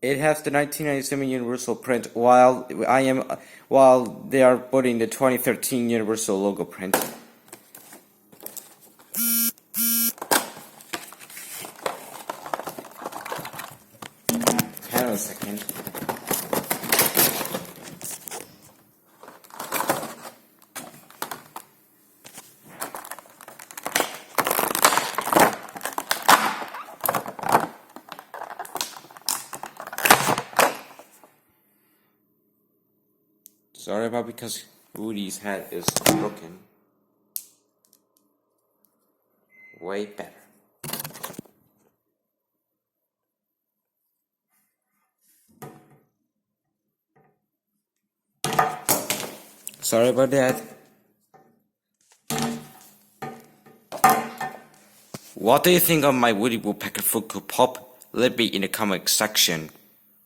It has the 1997 Universal print, while they are putting the 2013 Universal logo print. Hang on a second. Sorry about because Woody's head is broken. Way better. Sorry about that. What do you think of my Woody Woodpecker Funko Pop? Let me in the comment section.